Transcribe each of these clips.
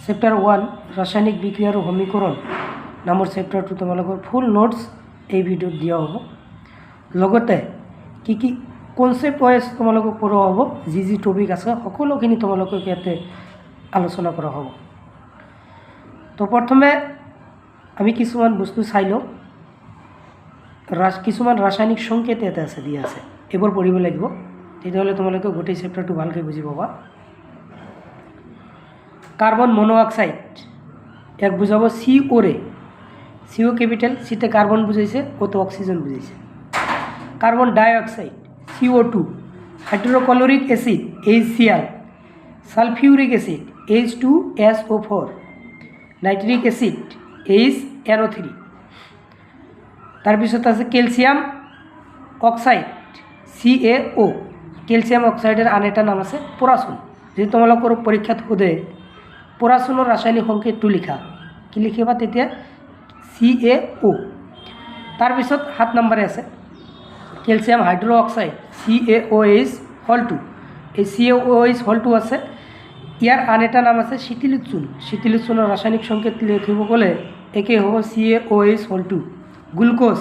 Chapter 1 ৰাসায়নিক বিক্ৰিয়া আৰু সমীকৰণ নামৰ চেপ্টাৰটো তোমালোকৰ ফুল নোটছ এই ভিডিঅ'ত দিয়া হ'ব। লগতে কি কি কনচেপ্ট ৱাইজ তোমালোকক পঢ়োৱা হ'ব, যি যি টপিক আছে সকলোখিনি তোমালোকক ইয়াতে আলোচনা কৰা হ'ব। তো প্ৰথমে আমি কিছুমান বস্তু চাই লওঁ। কিছুমান ৰাসায়নিক সংকেত ইয়াতে আছে, দিয়া আছে, এইবোৰ পঢ়িব লাগিব, তেতিয়াহ'লে তোমালোকে গোটেই চেপ্টাৰটো ভালকৈ বুজি পাবা। কার্বন মনোঅক্সাইড এক বুঝাব CO রে, CO ক্যাপিটাল, সিতে কার্বন বুঝাইছে, ওতে অক্সিজেন বুঝাইছে। Carbon dioxide CO2, hydrochloric acid HCl, sulphuric acid H2SO4, nitric acid HNO3। তাৰপিছত আছে ক্যালসিয়াম অক্সাইড CaO। ক্যালসিয়াম অক্সাইডেৰ আন এটা নাম আছে পৰাচুন। যদি তোমালোকৰ পৰীক্ষাত সোধে পৰাচুনৰ ৰাসায়নিক সংকেতটো লিখা, কি লিখিবা তেতিয়া CaO। তাৰপিছত 7 নম্বৰে আছে ক্যালসিয়াম হাইড্ৰ অক্সাইড CaOH হল 2। এই CaOH হল 2 আছে, ইয়াৰ আন এটা নাম আছে শীতলোচুন। শীতলোচুনৰ ৰাসায়নিক সংকেত লিখিব গ'লে একে হ'ব CaOH হল 2। Glucose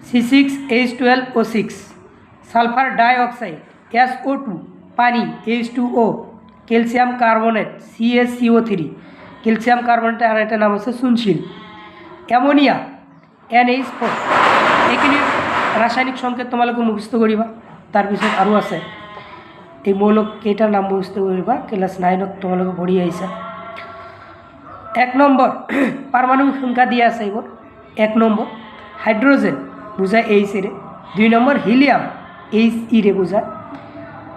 C6H12O6। Sulphur dioxide SO2, পানি H2O। Calcium carbonate CaCO3। ক্যালসিয়াম কার্বনেটের আর একটা নাম আছে চুনশিল। Ammonia NH4। এইখিনি রাসায়নিক সংকেত তোমালোকে মুখস্থ করিবা। তাৰপিছত আৰু আছে এই মৌলক কেইটাৰ নাম মুখস্থ কৰিবা, ক্লাস 9ত তোমালোকে পঢ়ি আহিছা। 1 নম্বৰ পাৰমাণবিক সংখ্যা দিয়া আছে এইবোৰ। 1 নম্বৰ হাইড্ৰোজেন বুঝায় H ৰে। 2 নম্বৰ হিলিয়াম He ৰে বুঝায়।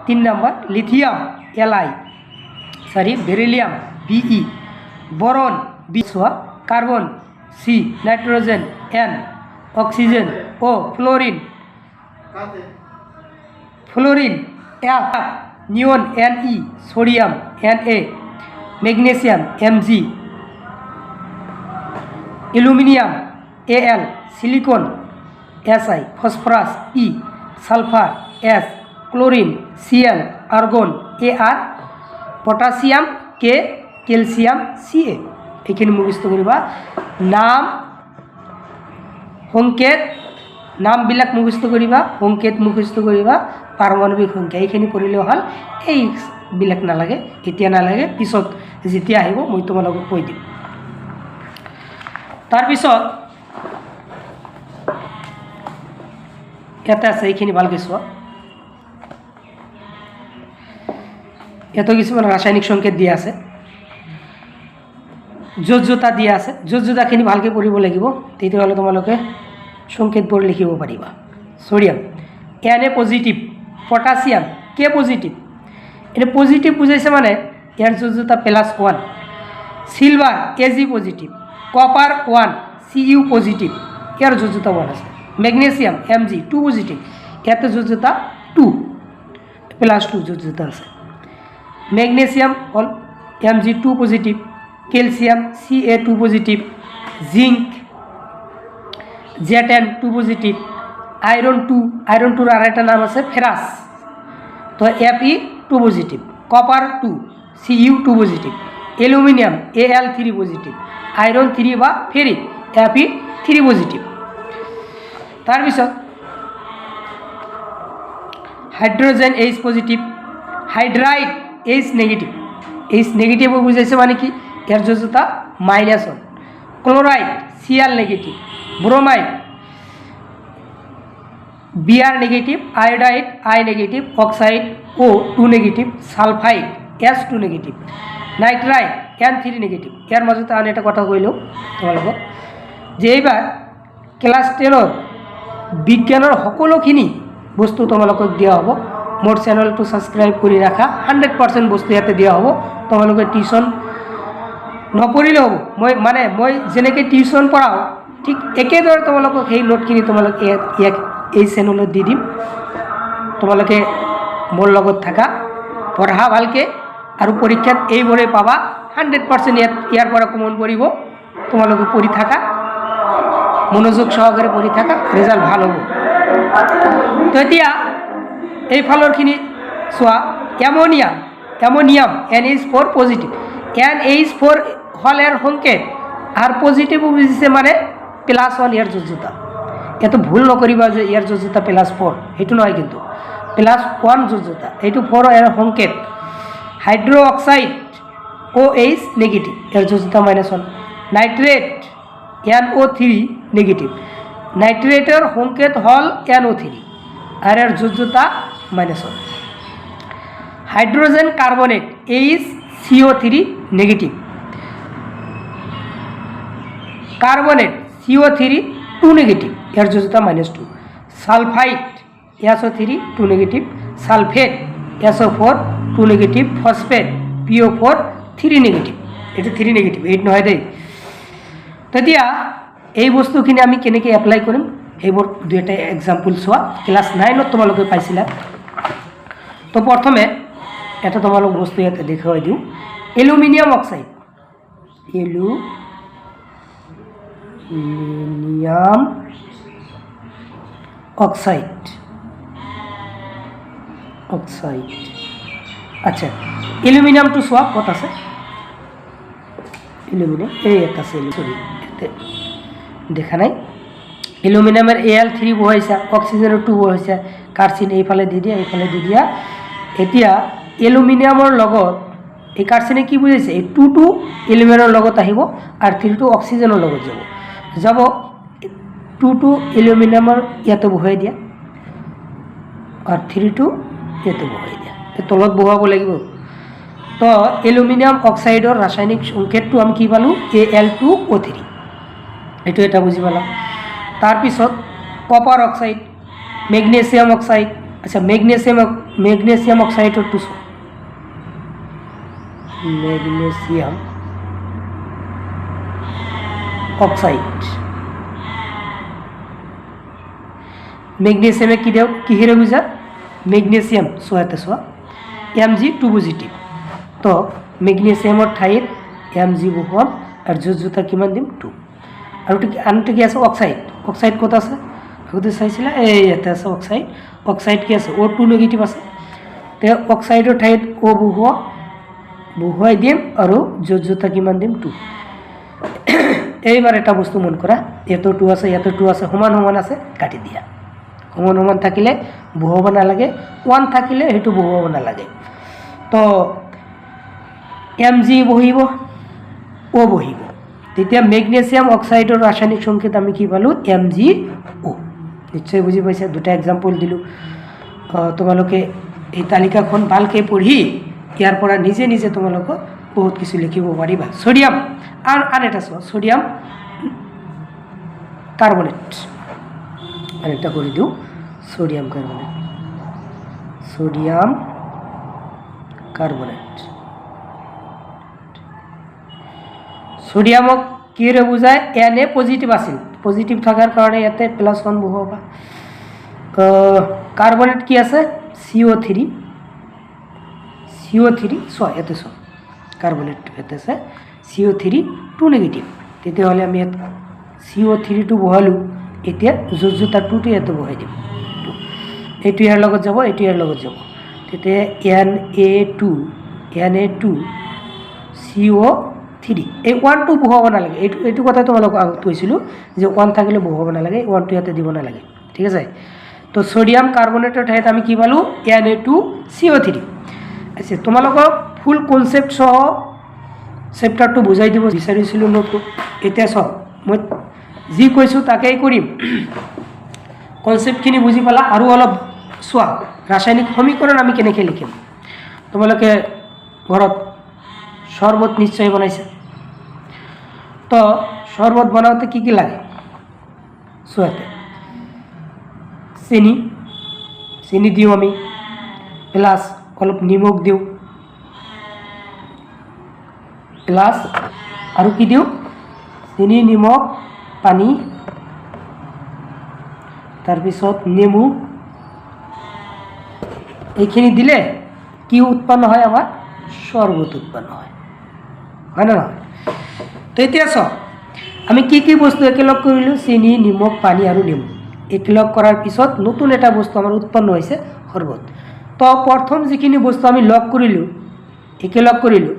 3 number lithium Li, beryllium Be, boron B, carbon C, nitrogen N, oxygen O, fluorine F, neon Ne, sodium Na, magnesium Mg, aluminium Al, silicon Si, phosphorus E, sulphur S, chlorine Cl, argon Ar, potassium K, calcium Ca। এইখিনি মুখস্থ কৰিবা। নাম সংকেত, নামবিলাক মুখস্থ কৰিবা, সংকেত মুখস্থ কৰিবা, পাৰমাণৱিক সংখ্যা এইখিনি পঢ়িলেও হ'ল। এইবিলাক নালাগে, এতিয়া নালাগে, পিছত যেতিয়া আহিব মই তোমালোকক কৈ দিম। তাৰপিছত ইয়াতে আছে, এইখিনি ভালকৈ চোৱা। ইয়াতো কিছুমান ৰাসায়নিক সংকেত দিয়া আছে, য'তা দিয়া আছে। য'তাখিনি ভালকৈ পঢ়িব লাগিব, তেতিয়াহ'লে তোমালোকে সংকেতবোৰ লিখিব পাৰিবা। Sodium Na positive, potassium K positive. এনে পজিটিভ বুজাইছে মানে ইয়াৰ য'তা +1। Silver Ag positive, copper 1 Cu positive, ইয়াৰ য'তা 1 আছে। ম্যাগনেসিয়াম Mg 2 পজিটিভ, ইয়াতে য'তা 2 +2 য'তা আছে। ম্যাগনেসিয়াম হল Mg 2 positive, calcium Ca2 positive, zinc Zn 2 positive, iron 2, iron 2 আর একটা নাম আছে ফেরাস, তো Fe 2 positive, copper 2 Cu 2 positive, aluminium Al 3 positive, iron 3 বা ফেরিক Fe 3 পজিটিভ। তাৰপিছত hydrogen H positive, hydride H negative. H negative বুঝাইছে মানে কি এর যৌগতা -1। Chloride Cl negative, bromide Br negative, iodide I negative, oxide O2 negative, sulphide S2 negative, nitride N3 negative. ইয়াৰ মাজতে আন এটা কথা কৈলোঁ তোমালোকক যে এইবাৰ ক্লাছ 10ৰ বিজ্ঞানৰ সকলোখিনি বস্তু তোমালোকক দিয়া হ'ব। মোৰ চেনেলটো ছাবস্ক্ৰাইব কৰি ৰাখা, 100% বস্তু ইয়াতে দিয়া হ'ব। তোমালোকে টিউশ্যন নপঢ়িলেও হ'ব, মই যেনেকৈ টিউশ্যন পঢ়াওঁ ঠিক একেদৰে তোমালোকক সেই নোটখিনি তোমালোকে এই চেনেলত দি দিম। তোমালোকে মোৰ লগত থাকা, পঢ়া ভালকৈ, আৰু পৰীক্ষাত এইবোৰে পাবা 100%। ইয়াৰ পৰা কমন পৰিব, তোমালোকে পঢ়ি থাকা, মনোযোগ সহকাৰে পঢ়ি থাকা, ৰেজাল্ট ভাল হ'ব। তো এতিয়া এইফালৰখিনি চোৱা। অ্যামোনিয়াম NH4 পজিটিভ, NH4 হল এর সংকেত আর পজিটিভ বুঝিছে মানে +1 ইয়ার যোজ্যতা। এত ভুল নকরিবা যে ইয়ার যোজ্যতা +4 সেইটো নহয়, কিন্তু +1 যোজ্যতা, এইটো 4 এর সংকেত। হাইড্রো অক্সাইড OH নেগেটিভ, এর যোজ্যতা -1। নাইট্রেট NO3 নেগেটিভ, নাইট্রেটের সংকেত হল NO3 আর এর যোজ্যতা -1। Hydrogen carbonate HCO3 negative, carbonate CO3 2 negative, এর যোজ্যতা -2। Sulphide SO3 2 negative, sulphate SO4 2 negative, phosphate PO4 3 negative, এটা 3 নেগেটিভ, 8 নহয় দেই। তেতিয়া এই বস্তুখিনি আমি কেনেকৈ এপ্লাই কৰিম এইবোৰ দুইটা এক্সাম্পল চোৱা। ক্লাছ 9ত তোমালোকে পাইছিলা। তো প্ৰথমে এটা তোমালোক বস্তু ইয়াতে দেখুৱাই দিওঁ। Aluminium oxide, aluminium oxide, oxide. আচ্ছা, এলুমিনিয়ামটো চোৱা ক'ত আছে। এলুমিনিয়াম এই এটা আছে, সরি দেখা নাই। এলুমিনিয়ামের Al3 বহাইছা, অক্সিজেনের 2 বহাইছা, কার্সিন এইফালে দি দিয়া, এইফালে দি দিয়া। এতিয়া এলুমিনিয়ামৰ লগত এই কাৰ্সিনে কি বুঝাইছে, এই 2টো এলুমিনিয়ামৰ লগত আহিব আৰ 3টো অক্সিজেনৰ লগত যাব। যাব 2টো এলুমিনিয়ামৰ ইয়াতে বহাই দিয়া আৰ 3টো ইয়াতে বহাই দিয়া, তলত বহাব লাগিব। তো এলুমিনিয়াম অক্সাইডৰ ৰাসায়নিক সংকেতটো আমি কি পালোঁ, Al2O3, এইটো এটা বুঝি পালাম। তাৰপিছত কপাৰ অক্সাইড, মেগনেছিয়াম অক্সাইড। আচ্ছা, মেগনেছিয়াম অক্সাইডৰটো চোৱা, মেগনেছিয়াম অক্সাইড, মেগনেছিয়ামে কি দেও, কিহেৰে বুজা, মেগনেছিয়াম চোৱাতে চোৱা, Mg2 পজিটিভ। তো মেগনেছিয়ামৰ ঠাইত Mg বহুৱাম আৰু যোজ্যতা কিমান দিম, 2। আৰু আনটো কি আছে, অক্সাইড। অক্সাইড ক'ত আছে, আগতে চাইছিলা, এই ইয়াতে আছে অক্সাইড। অক্সাইড কি আছে, O2 নেগেটিভ আছে। তে অক্সাইডৰ ঠাইত O বহুৱাই দিম আৰু যোজ্যতা কিমান দিম, 2। এইবাৰ এটা বস্তু মন কৰা, ইয়াতো 2 আছে, ইয়াতো 2 আছে, সমান সমান আছে, কাটি দিয়া। সমান সমান থাকিলে বহুৱাব নালাগে, 1 থাকিলে সেইটো বহুৱাব নালাগে। তো Mg বহিব, O বহিব। তেতিয়া মেগনেছিয়াম অক্সাইডৰ ৰাসায়নিক সংকেত আমি কি পালোঁ, MgO। নিশ্চয় বুজি পাইছা, দুটা এক্সাম্পল দিলোঁ। তোমালোকে এই তালিকাখন ভালকৈ পঢ়ি ইয়াৰ পৰা নিজে নিজে তোমালোকে বহুত কিছু লিখিব পাৰিবা। সোডিয়াম আন এটা চোৱা, সোডিয়াম কাৰ্বনেট, আৰেকটা কৰে দিও, সোডিয়াম কাৰ্বনেট, সোডিয়াম কাৰ্বনেট। সোডিয়ামক কিৰে বুজায়, Na পজিটিভ আছিল, পজিটিভ থাকাৰ কাৰণে ইয়াতে +1 বহুৱাবা। কাৰ্বনেট কি আছে, CO3, চোৱা ইয়াতে চোৱা, কার্বনেট ইয়াতে আছে CO3 2 নেগেটিভ। তেতিয়াহ'লে আমি ইয়াত CO3টো বহালোঁ, এতিয়া যোজ্যতা 2টো ইয়াতে বহাই দিম। এইটো ইয়াৰ লগত যাব, এইটো ইয়াৰ লগত যাব। তেতিয়া Na2 CO3, এই 1টো বহুৱাব নালাগে। এইটো কথা তোমালোকক আগত কৈছিলোঁ যে 1 থাকিলে বহুৱাব নালাগে, 1টো ইয়াতে দিব নালাগে, ঠিক আছে। তো সোডিয়াম কার্বনেটের ঠাইত আমি কি পালোঁ, Na2CO3। আচ্ছা, তোমালোকক ফুল কনসেপ্ট সহ চেপ্টাৰটো বুজাই দিব বিচাৰিছিলোঁ নোটটো। এতিয়া চাওক, মই যি কৈছোঁ তাকেই কৰিম। কনসেপ্টখিনি বুজি পালা, আৰু অলপ চোৱা ৰাসায়নিক সমীকৰণ আমি কেনেকৈ লিখিম। তোমালোকে ঘৰত শৰবত নিশ্চয় বনাইছে। তো শৰবত বনাওতে কি কি লাগে, চোৱাতে চেনি দিওঁ আমি, প্লাস অলপ নিমখ দিওঁ, প্লাস আৰু কি দিওঁ, চেনি, নিমখ, পানী, তাৰপিছত নেমু। এইখিনি দিলে কি উৎপন্ন হয়, আমাৰ শরবত উৎপন্ন হয়, হয় না নহয়। তো এতিয়া চাওক, আমি কি কি বস্তু একেলগ কৰিলোঁ, চেনি, নিমখ, পানী আৰু নেমু একেলগ কৰাৰ পিছত নতুন এটা বস্তু আমাৰ উৎপন্ন হৈছে, শৰবত। তো প্ৰথম যিখিনি বস্তু আমি লগ কৰিলোঁ, একেলগ কৰিলোঁ,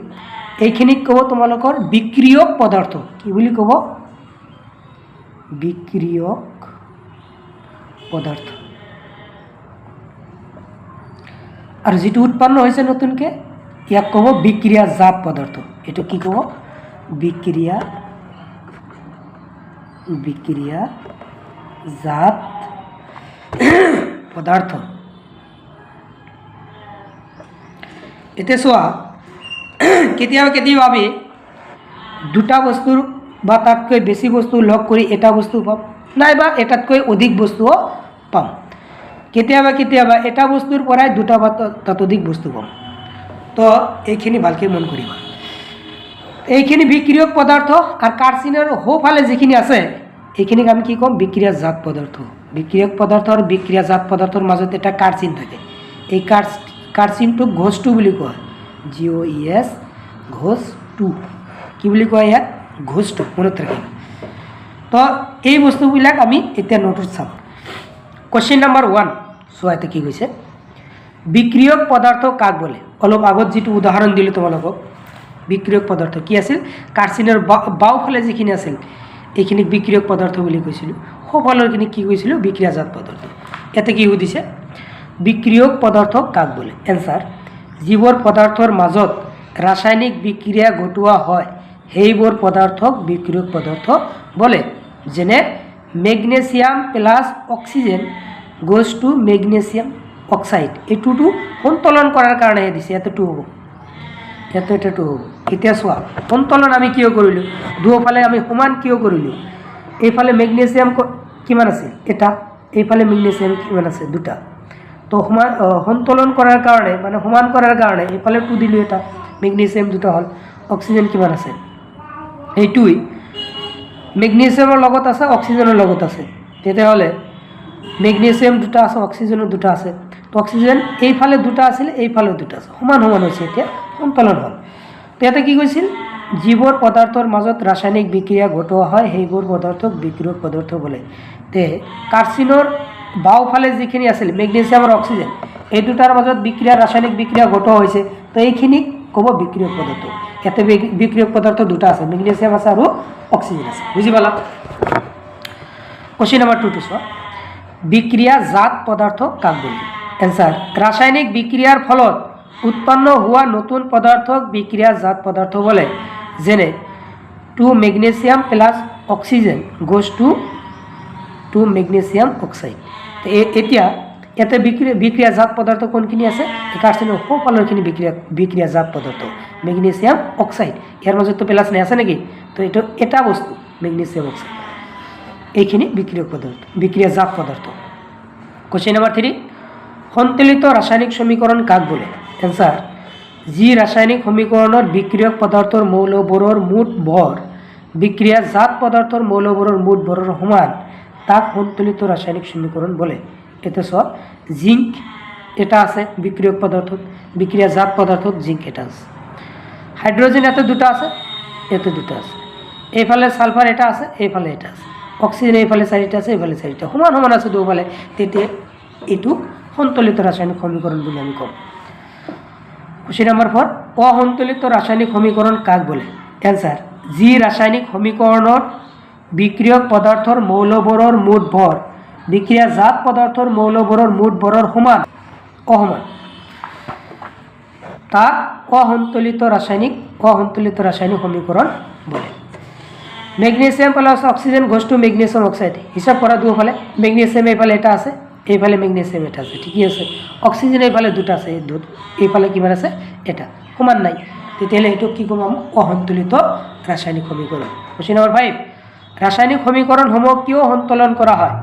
এইখিনিক ক'ব তোমালোকৰ বিক্ৰিয়ক পদাৰ্থ। কি বুলি ক'ব? বিক্রিয়ক পদার্থ। আর যেটো উৎপন্ন হয়েছে নতুনকে ইয়াক কব বিক্রিয়াজাত পদার্থ। এটা কি কব? বিক্রিয়াজাত পদার্থ। এতে চোৱা কেতিয়াবা কেতিয়াবা দুটা বস্তুৰ বা তাতকৈ বেছি বস্তু লগ কৰি এটা বস্তু পাম, নাইবা এটাতকৈ অধিক বস্তুও পাম। কেতিয়াবা কেতিয়াবা এটা বস্তুৰ পৰাই দুটা বা ততোধিক বস্তু পাম। তো এইখিনি ভালকৈ মন কৰিবা। এইখিনি বিক্রিয়ক পদার্থ। আর কার্সিনের সোঁফালে যিখিনি আছে এইখিনিক আমি কি ক'ম? বিক্রিয়াজাত পদার্থ। বিক্রিয়ক পদার্থ আর বিক্রিয়াজাত পদাৰ্থৰ মাজত এটা কাৰ্সিন থাকে। এই কাৰ্সিনটোক ঘোষ 2 বুলি কোৱা হয়। GOES ঘোষ 2 কি বুলি কোৱা ইয়াক? ঘোষ 2 মনত ৰাখিম। তো এই বস্তুবিলাক আমি এতিয়া নোটত চাম। কোশ্চেন নাম্বাৰ 1 চোৱা এতিয়া কি কৈছে? বিক্রিয়ক পদার্থ কাক বলে? অলপ আগত যেটো উদাহরণ দিলোঁ তোমালোকক বিক্রিয়ক পদার্থ কি আছিল? কার্সিনের বাওঁফালে যিখিনি আছিল এইখিনিক বিক্রিয়ক পদার্থ বুলি কৈছিলোঁ, সোঁফালৰখিনিক কি কৈছিলোঁ? বিক্ৰিয়াজাত পদাৰ্থ। ইয়াতে কি সুধিছে? বিক্ৰিয়ক পদাৰ্থ কাক বলে? এনসাৰ, যিবোৰ পদাৰ্থৰ মাজত ৰাসায়নিক বিক্ৰিয়া ঘটোৱা হয় সেইবোৰ পদাৰ্থক বিক্রিয়ক পদার্থ বলে। যেনে magnesium plus oxygen goes two magnesium oxide. এইটোতো সন্তোলন কৰাৰ কাৰণেহে দিছে। ইয়াতে 2 হ'ব, ইয়াতে এটা 2 হ'ব। এতিয়া চোৱা সন্তোলন আমি কিয় কৰিলোঁ? দুয়োফালে আমি সমান কিয় কৰিলোঁ? এইফালে মেগনেছিয়াম কিমান আছিল? এটা, এইফালে মেগনেছিয়াম কিমান আছে? 2টা। তো সন্তোলন কৰাৰ কাৰণে মানে সমান কৰাৰ কাৰণে এইফালে 2 দিলোঁ, এটা মেগনেছিয়াম 2টা হ'ল। অক্সিজেন কিমান আছে? এইটোই মেগনেছিয়ামৰ লগত আছে, অক্সিজেনৰ লগত আছে। তেতিয়াহ'লে মেগনেছিয়াম 2টা আছে, অক্সিজেনৰ 2টা আছে। তো অক্সিজেন এইফালে 2টা আছিল, এইফালেও 2টা আছে, সমান সমান হৈছে। এতিয়া সন্তোলন হ'ল। তো ইয়াতে কি কৈছিল? যিবোৰ পদাৰ্থৰ মাজত ৰাসায়নিক বিক্ৰিয়া ঘটোৱা হয় সেইবোৰ পদাৰ্থক বিক্ৰিয়ক পদাৰ্থ বলে। তে কাৰ্সিনৰ বাওঁফালে যিখিনি আছিল মেগনেছিয়াম আৰু অক্সিজেন, এই দুটাৰ মাজত ৰাসায়নিক বিক্ৰিয়া ঘটোৱা হৈছে। তো এইখিনিক ক'ব বিক্ৰিয়ক পদাৰ্থ। ইয়াতে বিক্ৰিয়ক পদাৰ্থ 2টা আছে, মেগনেছিয়াম আছে আৰু অক্সিজেন আছে। বুজি পালা? কোশ্চেন নাম্বাৰ 2 চোৱা। বিক্ৰিয়াজাত পদাৰ্থ কাক বলে? এনসাৰ, ৰাসায়নিক বিক্ৰিয়াৰ ফলত উৎপন্ন হোৱা নতুন পদাৰ্থক বিক্ৰিয়াজাত পদাৰ্থ বলে। যেনে 2 magnesium plus oxygen goes two magnesium oxide. এতিয়া ইয়াতে বিক্রিয়াজাত পদাৰ্থ কোনখিনি আছে? কাৰ্সিনৰ সোঁফালৰখিনি বিক্ৰিয়াজাত পদাৰ্থ মেগনেছিয়াম অক্সাইড। ইয়াৰ মাজতো প্লাছ নাই, আছে নেকি? তো এইটো এটা বস্তু মেগনেছিয়াম অক্সাইড। এইখিনি বিক্রিয়ক পদার্থ, বিক্রিয়াজাত পদার্থ। কোশ্চেন নাম্বার 3, সন্তুলিত রাসায়নিক সমীকরণ কাক বলে? এনসার, যি রাসায়নিক সমীকৰণৰ বিক্ৰিয়ক পদাৰ্থৰ মৌলবোৰৰ মুঠ ভৰ বিক্ৰিয়াজাত পদাৰ্থৰ মৌলবোৰৰ মুঠ ভৰৰ সমান তাক সন্তুলিত ৰাসায়নিক সমীকৰণ বলে। এতে চোৱা জিংক এটা আছে বিক্ৰিয়ক পদাৰ্থত, বিক্ৰিয়াজাত পদাৰ্থত জিংক এটা আছে। হাইড্রোজেন এতে 2টা আছে, এতে 2টা আছে। এইফালে সালফার এটা আছে, এইফালে এটা আছে। অক্সিজেন এইফালে 4টা আছে, এইফালে 4টা, সমান সমান আছে দুয়োফালে। তেতিয়া এইটো সন্তুলিত রাসায়নিক সমীকরণ বুলি আমি কম। কোশ্চেন নাম্বার 4, অসন্তুলিত রাসায়নিক সমীকরণ কাক বলে? এনসার, যি রাসায়নিক সমীকৰণৰ বিক্ৰিয়ক পদাৰ্থৰ মৌলবোৰৰ মুঠ ভৰ বিক্ৰিয়াজাত পদাৰ্থৰ মৌলবোৰৰ মুঠ ভৰৰ সমান অসমান তাক অসন্তুলিত রাসায়নিক সমীকরণ বলে। Magnesium plus oxygen goes two magnesium oxide. হিসাব করা দুয়োফালে মেগনেছিয়াম এইফালে এটা আছে, এইফালে মেগনেছিয়াম এটা আছে, ঠিকই আছে। অক্সিজেন এইফালে 2টা আছে, এইফালে কিমান আছে? এটা, সমান নাই। তেতিয়াহ'লে এইটো কি ক'ম? অসন্তুলিত ৰাসায়নিক সমীকৰণ। কোশ্চেন নাম্বাৰ 5, ৰাসায়নিক সমীকৰণসমূহ কিয় সন্তোলন কৰা হয়?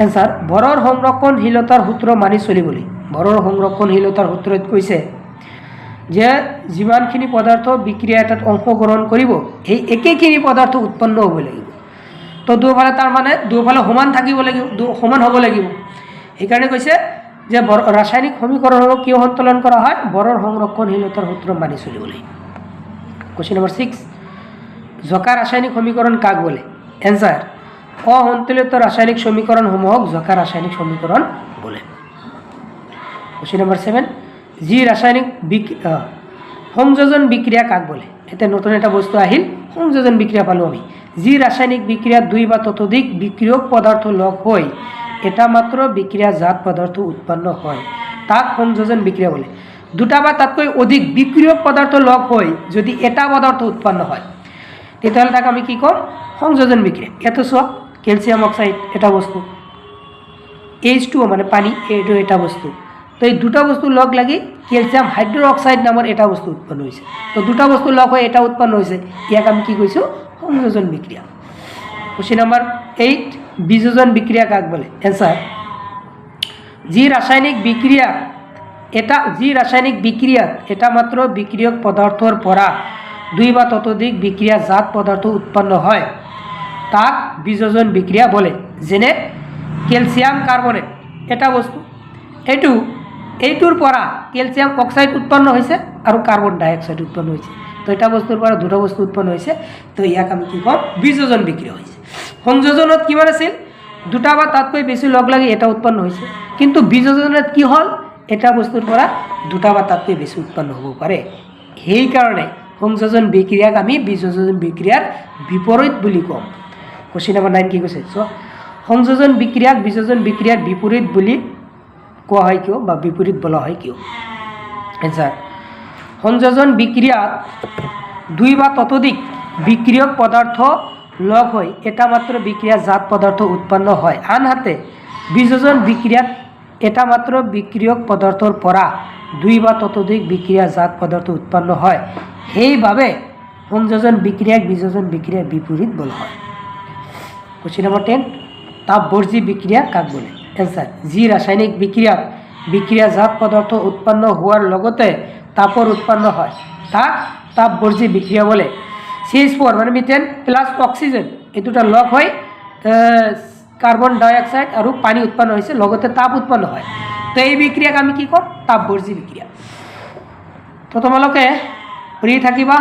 এনসাৰ, ভৰৰ সংৰক্ষণশীলতাৰ সূত্ৰ মানি চলিবলৈ। ভৰৰ সংৰক্ষণশীলতাৰ সূত্ৰত কৈছে যে যিমানখিনি পদাৰ্থ বিক্ৰিয়া এটাত অংশগ্ৰহণ কৰিব সেই একেখিনি পদাৰ্থ উৎপন্ন হ'ব লাগিব। তো দুয়োফালে তাৰ মানে দুয়োফালে সমান থাকিব লাগিব, সমান হ'ব লাগিব। সেইকাৰণে কৈছে যে ৰাসায়নিক সমীকৰণসমূহ কিয় সন্তোলন কৰা হয়? ভৰৰ সংৰক্ষণশীলতাৰ সূত্ৰ মানি চলিব লাগিব। কোশ্চেন নাম্বাৰ 6, জকা ৰাসায়নিক সমীকৰণ কাক বলে? এনসাৰ, অসন্তুলিত ৰাসায়নিক সমীকৰণসমূহক জকা ৰাসায়নিক সমীকৰণ বলে। কোশ্চেন নাম্বাৰ 7, যি ৰাসায়নিক সংযোজন বিক্রিয়া কাক বলে? এতে নতুন একটা বস্তু আহিল, সংযোজন বিক্রিয়া পালো আমি। যি রাসায়নিক বিক্রিয়া দুই বা ততোধিক বিক্রিয়ক পদার্থ লগ হয় এটা মাত্র বিক্রিয়াজাত পদার্থ উৎপন্ন হয়, তাক সংযোজন বিক্রিয়া বলে। দুটা বা তাতকৈ অধিক বিক্রিয়ক পদার্থ লগ হয় যদি এটা পদার্থ উৎপন্ন হয় তেতিয়াহ'লে তাক আমি কি কম? সংযোজন বিক্রিয়া। এত চোৱা, ক্যালসিয়াম অক্সাইড এটা বস্তু, H2O মানে পানী, এইটো এটা বস্তু। তো এই দুটা বস্তু লগ লাগি ক্যালসিয়াম হাইড্রোক্সাইড নামৰ এটা বস্তু উৎপন্ন হৈছে। তো দুটা বস্তু লগ হৈ এটা উৎপন্ন হৈছে, ইয়াক আমি কি কৈছোঁ? সংযোজন বিক্রিয়া। কোশ্চেন নাম্বার 8, বিযোজন বিক্রিয়া কাক বলে? এনসার, যি রাসায়নিক বিক্রিয়া এটা মাত্র বিক্রিয়ক পদার্থর পৰা দুই বা ততোধিক বিক্ৰিয়াজাত পদাৰ্থ উৎপন্ন হয় তাক বিযোজন বিক্ৰিয়া বলে। যেনে ক্যালসিয়াম কাৰ্বনেট এটা বস্তু, এইটোৰ পৰা ক্যালসিয়াম অক্সাইড উৎপন্ন হৈছে আৰু কাৰ্বন ডাইঅক্সাইড উৎপন্ন হৈছে। তো এটা বস্তুৰ পৰা দুটা বস্তু উৎপন্ন হৈছে, তো ইয়াক আমি কি কম? বিযোজন বিক্রিয়া হৈছে। সংযোজনত কিমান আছিল? দুটা বা তাতকৈ বেছি লগ লাগি এটা উৎপন্ন হৈছে, কিন্তু বিযোজনত কি হ'ল? এটা বস্তুৰ পৰা দুটা বা তাতকৈ বেছি উৎপন্ন হ'ব পাৰে। সেইকাৰণে সংযোজন বিক্ৰিয়াক আমি বিযোজন বিক্ৰিয়াৰ বিপৰীত বুলি কম। কোশ্চেন নাম্বাৰ 9 কি কৈছে? চ' সংযোজন বিক্ৰিয়াক বিযোজন বিক্ৰিয়াৰ বিপৰীত বুলি কোৱা হয় কিয় বা বিপৰীত বলা হয় কিয়? এনসার, সংযোজন বিক্রিয়াত দুই বা ততোধিক বিক্রিয়ক পদার্থ লগ হৈ এটা মাত্র বিক্রিয়াজাত পদার্থ উৎপন্ন হয়, আনহাতে বিযোজন বিক্রিয়াত এটা মাত্র বিক্রিয়ক পদাৰ্থৰ পৰা দুই বা ততোধিক বিক্রিয়াজাত পদার্থ উৎপন্ন হয়। সেইভাবে সংযোজন বিক্রিয়াক বিযোজন বিক্রিয়ার বিপরীত বলা হয়। কোশ্চেন নাম্বার 10, তাপবর্জী বিক্রিয়া কাক বলে? এনসার, যি রাসায়নিক বিক্রিয়াত বিক্রিয়াজাত পদার্থ উৎপন্ন হোৱাৰ লগতে তাপৰ উৎপন্ন হয় তাক তাপবর্জী বিক্রিয়া বলে। CH4 মানে মিথেন প্লাস অক্সিজেন এই দুটা লগ হৈ কার্বন ডাইঅক্সাইড আৰু পানী উৎপন্ন হৈছে, লগতে তাপ উৎপন্ন হয়। তো এই বিক্ৰিয়াক আমি কি কম? তাপবৰ্জী বিক্ৰিয়া। তো তোমালোকে ফ্ৰী থাকিবা,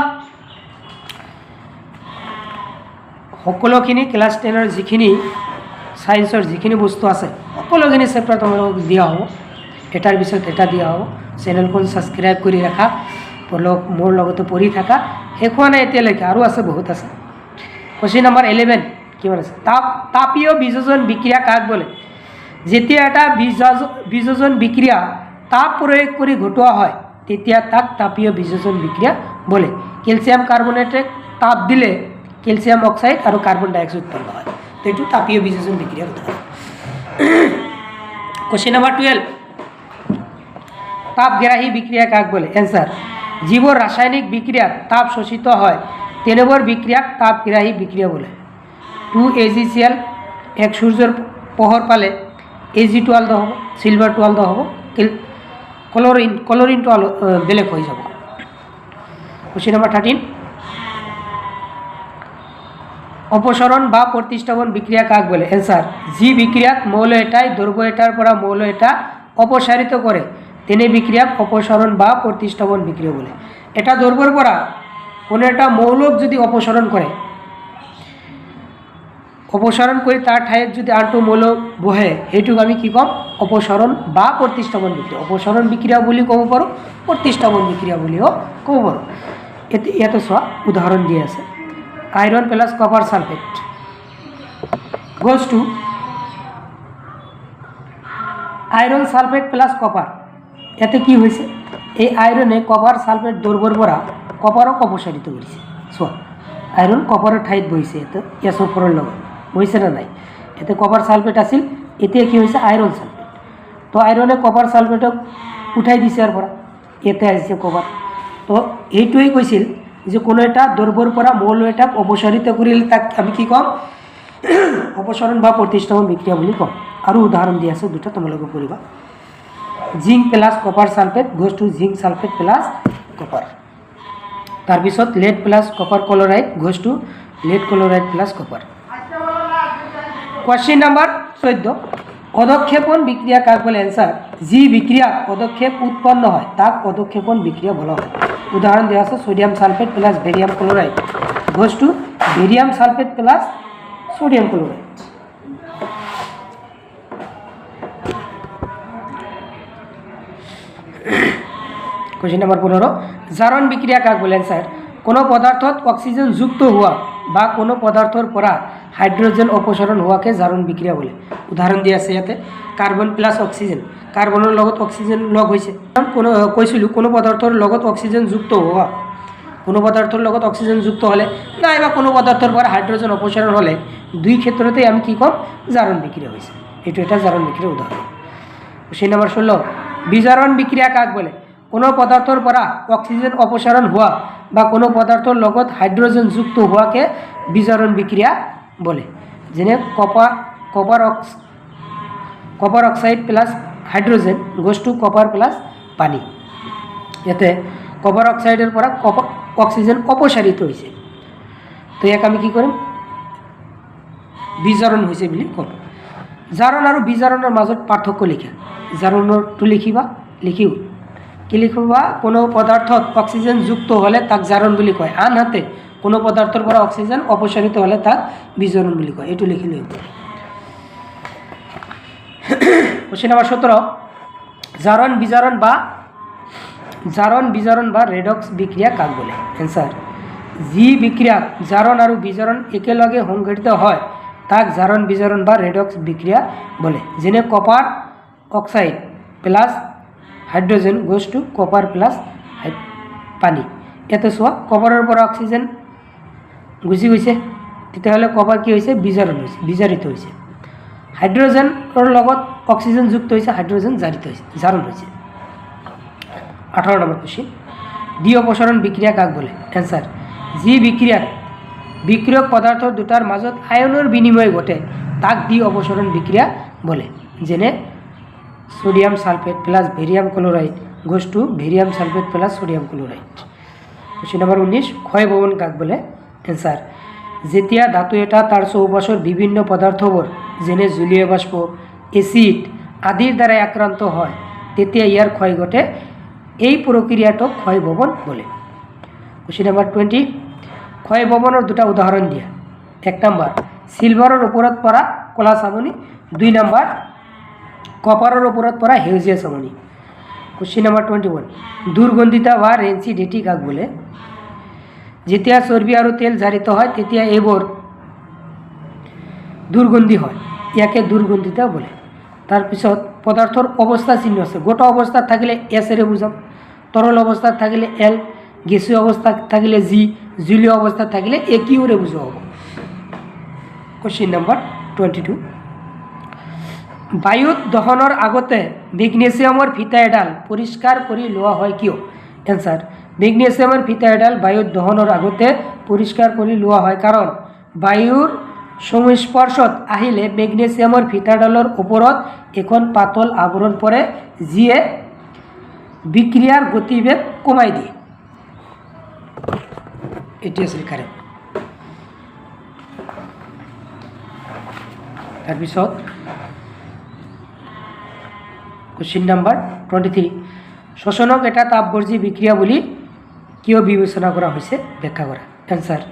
সকলোখিনি ক্লাছ 10ৰ যিখিনি সায়েন্সৰ যিখিনি বস্তু আছে সকলোখিনি চেপ্টাৰ তোমালোকক দিয়া হ'ব, এটাৰ পিছত এটা দিয়া হ'ব। চেনেলখন ছাবস্ক্ৰাইব কৰি ৰাখা, মোৰ লগতে পঢ়ি থাকা। শেষ হোৱা নাই এতিয়ালৈকে, আৰু আছে, বহুত আছে। কোশ্চেন নাম্বার 11 কিমান আছে? তাপীয় বিযোজন বিক্রিয়া কাক বলে? যেতিয়া এটা বিযোজন বিক্রিয়া তাপ প্রয়োগ কৰি ঘটোৱা হয় তেতিয়া তাক তাপীয় বিযোজন বিক্ৰিয়া বলে। ক্যালসিয়াম কাৰ্বনেটে তাপ দিলে ক্যালসিয়াম অক্সাইড আৰু কাৰ্বন ডাইঅক্সাইড উৎপন্ন হয়, তো এইটো তাপীয় বিযোজন বিক্ৰিয়া কথা। কোশ্চেন নাম্বাৰ 12, তাপগ্ৰাহী বিক্ৰিয়া কাক বলে? এনসাৰ, যিবোৰ ৰাসায়নিক বিক্ৰিয়াত তাপ শোষিত হয় তেনেবোৰ বিক্রিয়াক তাপগ্রাহী বিক্রিয়া বলে। 2AgCl এক সূর্যের পোহর পালে Ag12 হ'ব, সিলভার 12 হ'ব, ক্লোরিনটো বেলেগ হৈ যাব। কোশ্চেন নাম্বার 13, অপসরণ বা প্রতিস্থাপন বিক্রিয়া কাক বলে? এনসার, যি বিক্রিয়াত মৌল এটাই দ্রব্য এটার পৰা মৌল এটা অপসাৰিত কৰে তেনে বিক্ৰিয়াক অপসৰণ বা প্ৰতিস্থাপন বিক্ৰিয়া বলে। এটা দ্ৰব্যৰ পৰা কোনো এটা মৌলক যদি অপসরণ করে তার ঠাইত যদি আনটো মৌল বহে সেইটোক আমি কি কম? অপসরণ বা প্রতিস্থাপন বিক্রিয়া। অপসরণ বিক্রিয়া বুলি ক'ব পাৰোঁ, প্ৰতিস্থাপন বিক্ৰিয়া বুলিও ক'ব পাৰোঁ। ইয়াতে চোৱা উদাহৰণ দিয়া আছে, iron plus copper sulphate goes two iron sulphate plus copper. এতে কি হয়েছে? এই আইরনে কপার সালফেট দ্ৰব্যৰ পৰা কপাৰক অপসাৰিত কৰিছে। চোৱা, আইৰন কপাৰৰ ঠাইত বহিছে, এতে SO4 লগত বহিছে না নাই? এতে কপার সালফেট আছিল, এতিয়া কি হৈছে? Iron sulphate. তো আইরনে কপার সালফেটক উঠাই দিছে ইয়াৰ পৰা, এতে আহিছে কপাৰ। তো এইটোৱেই কৈছিল যে কোনো এটা দ্ৰব্যৰ পৰা মৌল এটাক অপসাৰিত কৰিলে তাক আমি কি কম? অপসৰণ বা প্ৰতিস্থাপন বিক্ৰিয়া বুলি কম। আৰু উদাহৰণ দিয়া আছে দুটা, তোমালোকে পঢ়িবা। Zinc plus copper sulphate goes to zinc sulphate plus copper. তাৰপিছত lead plus copper chloride goes to lead chloride plus copper. Question number 14, অধক্ষেপণ বিক্রিয়া কাক বলে? এনসার, যি বিক্রিয়াত পদক্ষেপ উৎপন্ন হয় তাক অধক্ষেপণ বিক্রিয়া বলা হয়। উদাহরণ দেওয়া আছে, sodium sulphate plus barium chloride goes two barium sulphate plus sodium chloride. Question number 15 জারণ বিক্রিয়া কাক বলে স্যার কোনো পদার্থত অক্সিজেন যুক্ত হওয়া বা কোনো পদার্থর পৰা হাইড্রোজেন অপসারণ হওয়াকে জারণ বিক্রিয়া বলে উদাহরণ দিয়ে আছে ইয়াতে কার্বন প্লাস অক্সিজেন কার্বনের লগত অক্সিজেন লগ হয়েছে কোনো কৈছিলো কোনো পদার্থর লগত অক্সিজেন যুক্ত হওয়া কোনো পদার্থর লগত অক্সিজেন যুক্ত হলে নাইবা কোনো পদার্থর পৰা হাইড্রোজেন অপসারণ হলে দুই ক্ষেত্রতেই আমি কি কম জারণ বিক্রিয়া হয়েছে এটা জারণ বিক্রিয়ার উদাহরণ কোশ্চেন নাম্বার 16 বিজারণ বিক্রিয়া কাক বলে কোনো পদার্থর পৰা অক্সিজেন অপসারণ হওয়া বা কোনো পদার্থর লগত হাইড্রোজেন যুক্ত হওয়াকে বিজারণ বিক্রিয়া বলে যেনে copper oxide plus hydrogen goes to copper plus পানি ইয়াতে কপার অক্সাইডের পৰা অক্সিজেন অপসাৰিত হয়েছে তো ইয়াক আমি কি কৰিম বিজারণ হয়েছে বুলি কম জারণ আর বিজারণের মাজত পার্থক্য লিখা জারণটো লিখিবা লিখিও কি লিখবা কোনো পদার্থত অক্সিজেন যুক্ত হলে তাক জারণ বুলি কয় আনহাতে কোনো পদার্থর পৰা অক্সিজেন অপসারিত হলে তাক বিজারণ বুলি কয় এইটো লিখি লই কোশ্চেন নাম্বার 17 জারণ বিজারণ বা রেডক্স বিক্রিয়া কাক বলে অ্যান্সার যি বিক্রিয়া জারণ আর বিজারণ একেলগে সংঘটিত হয় তাক জারণ বিজারণ বা রেডক্স বিক্রিয়া বলে যেনে copper oxide plus hydrogen goes to copper plus পানি এতে চোৱা কপাৰৰ পৰা অক্সিজেন গুচি গৈছে তেতিয়াহ'লে কপাৰ কি হৈছে বিজাৰণ হৈছে বিজাৰিত হৈছে হাইড্ৰোজেনৰ লগত অক্সিজেন যুক্ত হৈছে হাইড্রোজেন জারিত হৈছে জারণ হৈছে 18 নম্বর কোশ্চেন দ্বি অপসারণ বিক্রিয়া কাক বলে অ্যান্সার যি বিক্রিয়াত বিক্রিয়ক পদার্থ দুটার মাজত আয়নের বিনিময় ঘটে তাক দ্বি অপসারণ বিক্রিয়া বলে যেনে sodium sulphate plus barium chloride goes to barium sulphate plus sodium chloride question number 19 ক্ষয় ভবন কাক বলে অ্যান্সার যেতিয়া ধাতু এটা তার চৌপাশৰ বিভিন্ন পদাৰ্থবোৰ যেনে জলীয় বাষ্প এসিড আদিৰ দ্বাৰা আক্ৰান্ত হয় তেতিয়া ইয়াৰ ক্ষয় ঘটে এই প্রক্রিয়াটোক ক্ষয় ভবন বলে কোশ্চেন নাম্বার 20 ক্ষয় ভবনের দুটা উদাহরণ দিয়া 1 নম্বর সিলভারের উপরত পৰা কলা চামনি 2 নম্বৰ কপাৰেৰ উপৰত পৰা সেউজীয়া চামনি কোশ্চেন নাম্বাৰ 21 দুৰ্গন্ধিতা বা ৰেঞ্চিডিটি কাক বলে যেতিয়া চৰ্বি আৰ তেল জাৰিত হয় তেতিয়া এইবোৰ দুর্গন্ধি হয় ইয়াকে দুর্গন্ধিতা বলে তারপিছত পদার্থর অবস্থা চিহ্ন আছে গোটা অবস্থাত থাকিলে এস এর বুঝাম তরল অবস্থাত থাকিলে এল গ্যাসীয় অবস্থাত থাকিলে জি জলীয় অবস্থাত থাকিলে এ কি ওরে বুঝা হব কোশ্চেন নাম্বার 22 বায়ুত দহনৰ আগতে মেগনেছিয়ামৰ ফিতা এডাল পৰিষ্কাৰ কৰি লোৱা হয় কিয় এনসাৰ মেগনেছিয়ামৰ ফিতা এডাল বায়ুত দহনৰ আগতে পৰিষ্কাৰ কৰি লোৱা হয় কাৰণ বায়ুৰ সংস্পৰ্শত আহিলে মেগনেছিয়ামৰ ফিতাডালৰ ওপৰত এখন পাতল আৱৰণ পৰে যিয়ে বিক্ৰিয়াৰ গতিবেগ কমাই দিয়ে এটি আছিল কাৰণ তাৰপিছত কোশ্চেন নাম্বাৰ 23 শ্বসনক এটা তাপবৰ্জী বিক্ৰিয়া বুলি কিয় বিবেচনা কৰা হয়েছে ব্যাখ্যা কৰা অ্যান্সাৰ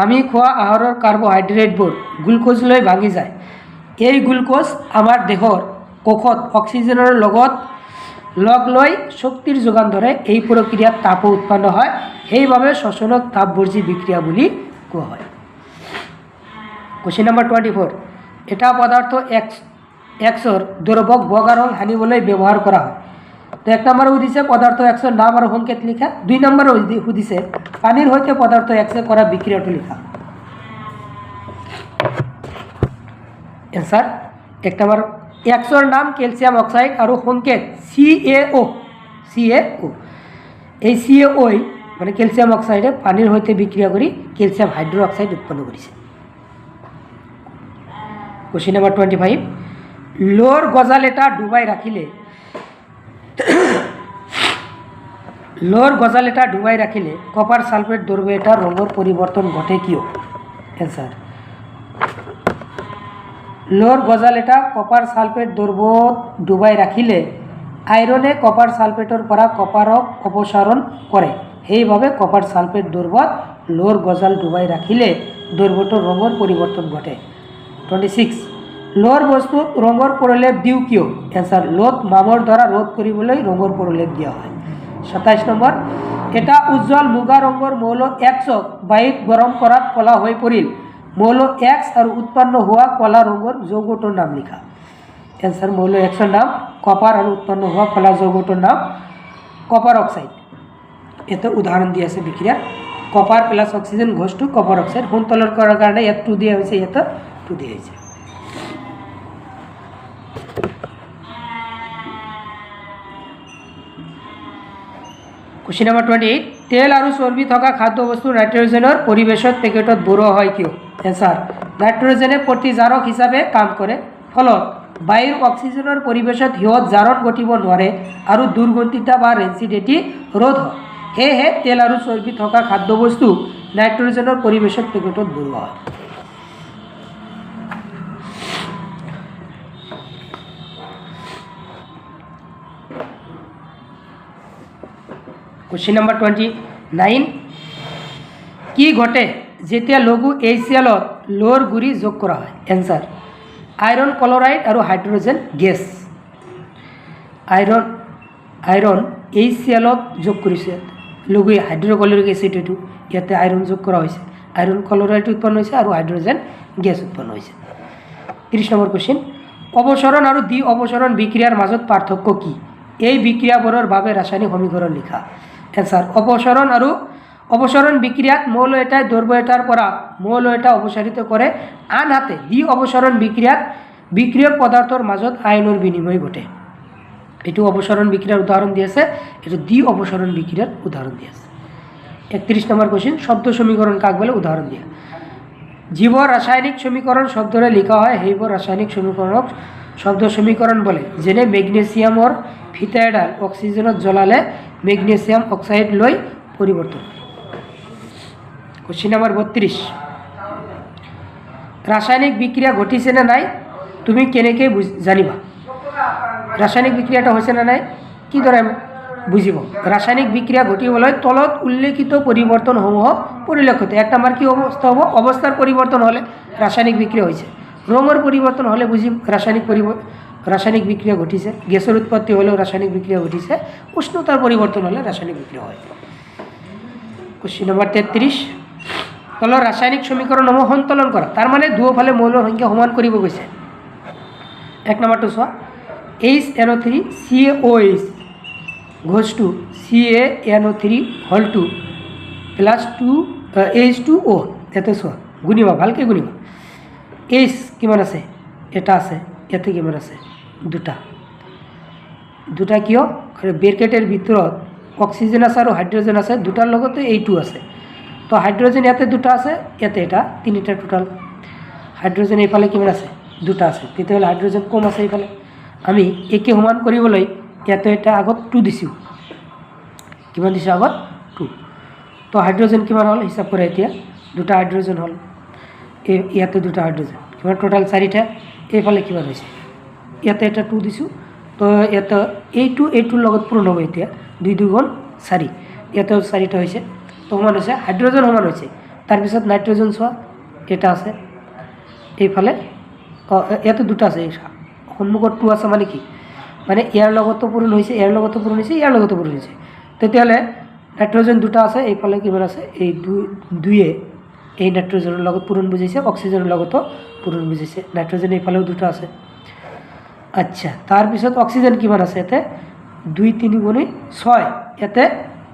আমি খোৱা আহাৰৰ কাৰ্বহাইড্ৰেটবোৰ গ্লুকোজলৈ ভাঙি যায় এই গ্লুকোজ আমাৰ দেহৰ কোষত অক্সিজেনৰ লগত লগ লৈ শক্তিৰ যোগান ধৰে এই প্ৰক্ৰিয়াত তাপ উৎপন্ন হয় সেইভাবে শ্বসনক তাপবৰ্জী বিক্ৰিয়া বুলি কোৱা হয় কোশ্চেন নাম্বাৰ 24 এটা পদাৰ্থ এক্সৰ দ্ৰৱক বগা ৰং হানিবলৈ ব্যৱহাৰ কৰা হয় তো 1 নম্বৰে সুধিছে পদাৰ্থ এক্সৰ নাম আৰু সংকেত লিখা 2 নম্বৰে সুধিছে পানীৰ সৈতে পদাৰ্থ এক্সে কৰা বিক্ৰিয়াটো লিখা এনসাৰ 1 নম্বৰ এক্সৰ নাম ক্যালসিয়াম অক্সাইড আৰু সংকেত CaO এই CaO মানে ক্যালসিয়াম অক্সাইডে পানীৰ সৈতে বিক্ৰিয়া কৰি ক্যালসিয়াম হাইড্ৰো অক্সাইড উৎপন্ন কৰিছে কোশ্চেন নাম্বাৰ 25 লোৰ গজাল এটা ডুবাই রাখিলে কপার সালফেট দ্রব্য এটা রঙের পরিবর্তন ঘটে কিয় অ্যান্সার লোর গজাল এটা কপার সালফেট দ্রব্য ডুবাই রাখিলে আইরনে কপার সালফেটৰ পৰা কপাৰক অপসাৰণ কৰে সেইভাবে কপাৰ সালফেট দ্ৰব্যত লোৰ গজাল ডুবাই ৰাখিলে দ্ৰব্যটোৰ ৰঙৰ পৰিৱৰ্তন ঘটে 26 লোৰ বস্তুত ৰঙৰ প্ৰলেপ দিওঁ কিয় এনসাৰ লোত মামৰ দ্বাৰা ৰোধ কৰিবলৈ ৰঙৰ প্ৰলেপ দিয়া হয় 27 নম্বৰ, এটা উজ্জ্বল মুগা ৰঙৰ মৌল এক্সক বায়ুত গৰম কৰাত কলা হৈ পৰিল। মৌল এক্স আৰু উৎপন্ন হোৱা কলা ৰঙৰ যৌগটোৰ নাম লিখা। এনসাৰ মৌল এক্সৰ নাম কপাৰ আৰু উৎপন্ন হোৱা কলা যৌগটোৰ নাম কপাৰ অক্সাইড। এটা উদাহৰণ দিয়া আছে বিক্রিয়ার copper plus oxygen goes to copper oxide. সন্তলন করার কারণে ইয়াত 2 দিয়া হয়েছে, ইয়াত 2 দিয়া হয়েছে। কোশ্চিন নাম্বার 28, তেল আৰু চৰ্বি থকা খাদ্যবস্তু নাইট্ৰজেনৰ পৰিৱেশত পেকেটত ভৰোৱা হয় কিয়? এনসাৰ নাইট্ৰজেনে প্ৰতিজাৰক হিচাপে কাম কৰে, ফলত বায়ুৰ অক্সিজেনৰ পৰিৱেশত সিহঁত জাৰণ ঘটিব নোৱাৰে আৰু দুৰ্গন্ধিতা বা ৰেঞ্চিডেটি ৰোধ হয়। সেয়েহে তেল আৰু চৰ্বি থকা খাদ্যবস্তু নাইট্ৰজেনৰ পৰিৱেশত পেকেটত ভৰোৱা হয়। কোশ্চিন নাম্বাৰ 29, কি ঘটে যেতিয়া লঘু HCl-ত লোৰ গুড়ি যোগ কৰা হয়? এনসাৰ আইৰণ ক্লৰাইড আৰু হাইড্ৰজেন গেছ। আইৰণ HCl-ত যোগ কৰিছে, লঘু হাইড্ৰক্লৰিক এচিড, এইটো ইয়াতে আইৰণ যোগ কৰা হৈছে, আইৰণ ক্লৰাইড উৎপন্ন হৈছে আৰু হাইড্ৰজেন গেছ উৎপন্ন হৈছে। 30 নম্বৰ কোশ্চিন, অপসৰণ আৰু দ্বি অপসৰণ বিক্ৰিয়াৰ মাজত পাৰ্থক্য কি? এই বিক্ৰিয়াবোৰৰ বাবে ৰাসায়নিক সমীকৰণ লিখা। এনসাৰ অপসৰণ আৰু অপসৰণ বিক্ৰিয়াত মৌল এটাই দ্ৰব্য এটাৰ পৰা মৌল এটা অপসাৰিত কৰে, আনহাতে দ্বি অপসৰণ বিক্ৰিয়াত বিক্ৰিয়ক পদাৰ্থৰ মাজত আয়নৰ বিনিময় ঘটে। এইটো অপসৰণ বিক্ৰিয়াৰ উদাহৰণ দি আছে, এইটো দ্বি অপসৰণ বিক্ৰিয়াৰ উদাহৰণ দি আছে। 31 নম্বৰ কোশ্চিন, শব্দ সমীকৰণ কাক বলে? উদাহৰণ দিয়া। যিবোৰ ৰাসায়নিক সমীকৰণ শব্দৰে লিখা হয় সেইবোৰ ৰাসায়নিক সমীকৰণক শব্দ সমীকৰণ বলে, যেনে মেগনেছিয়ামৰ ফিতা এডাল অক্সিজেনত জ্বলালে মেগনেছিয়াম অক্সাইড লৈ পৰিৱৰ্তন। কোশ্চিন নাম্বার 32, রাসায়নিক বিক্রিয়া ঘটিছে না নাই তুমি কেনেকৈ জানিবা? রাসায়নিক বিক্রিয়াটা হৈছে না নাই কি দৰে বুজিব? ৰাসায়নিক বিক্ৰিয়া ঘটিবলৈ তলত উল্লেখিত পৰিৱৰ্তনসমূহ পৰিলক্ষিত। 1 নম্বৰ কি অৱস্থা হ'ব? অৱস্থাৰ পৰিৱৰ্তন হ'লে ৰাসায়নিক বিক্ৰিয়া হৈছে। ৰঙৰ পৰিৱৰ্তন হ'লে বুজিম ৰাসায়নিক বিক্ৰিয়া ঘটিছে। গেছৰ উৎপত্তি হ'লেও ৰাসায়নিক বিক্ৰিয়া ঘটিছে। উষ্ণতাৰ পৰিৱৰ্তন হ'লে ৰাসায়নিক বিক্ৰিয়া হয়। কোশ্চিন নম্বৰ 33, তলৰ ৰাসায়নিক সমীকৰণসমূহ সন্তলন কৰা। তাৰ মানে দুয়োফালে মৌলৰ সংখ্যা সমান কৰিব গৈছে। 1 নম্বৰটো চোৱা, HNO3 CaOH goes to CaNO3 whole 2 plus 2 H2O। ইয়াতে চোৱা, গুণিবা, ভালকৈ গুণিবা। H কিমান আছে? এটা আছে। ইয়াতে কিমান আছে? দুটা কিয়? ব্ৰেকেটেৰ ভিতৰত অক্সিজেন আছে আৰু হাইড্ৰজেন আছে, দুটাৰ লগতে এইটো আছে। তো হাইড্ৰজেন ইয়াতে 2টা আছে, ইয়াতে এটা, 3টা টোটাল। হাইড্ৰজেন এইফালে কিমান আছে? 2টা আছে। তেতিয়াহ'লে হাইড্ৰজেন কম আছে এইফালে। আমি একে সমান কৰিবলৈ ইয়াতে এটা আগত 2 দিছোঁ। কিমান দিছোঁ আগত? 2। তো হাইড্ৰজেন কিমান হ'ল হিচাপ কৰে এতিয়া? 2টা হাইড্ৰজেন হ'ল, ইয়াতে 2টা হাইড্ৰজেন, কিমান টোটাল 4টা। এইফালে কিমান হৈছে? ইয়াতে এটা 2 দিছোঁ, তো ইয়াতে এইটোৰ লগত পূৰণ হ'ব এতিয়া। 2 2 গুণ 4, ইয়াতেও 4টা হৈছে, তো সমান হৈছে। হাইড্ৰজেন সমান হৈছে। তাৰপিছত নাইট্ৰজেন চোৱা, এটা আছে এইফালে, ইয়াতে 2টা আছে, সন্মুখত 2 আছে। মানে কি? মানে ইয়াৰ লগতো পূৰণ হৈছে, ইয়াৰ লগতো পূৰণ হৈছে, ইয়াৰ লগতো পূৰণ হৈছে। তেতিয়াহ'লে নাইট্ৰজেন 2টা আছে, এইফালে কিমান আছে? এই 2য়ে এই নাইট্ৰজেনৰ লগত পূৰণ বুজাইছে, অক্সিজেনৰ লগতো পূৰণ বুজাইছে। নাইট্ৰজেন এইফালেও 2টা আছে। আচ্ছা, তাৰপিছত অক্সিজেন কিমান আছে? ইয়াতে 2 3 গুণি 6, ইয়াতে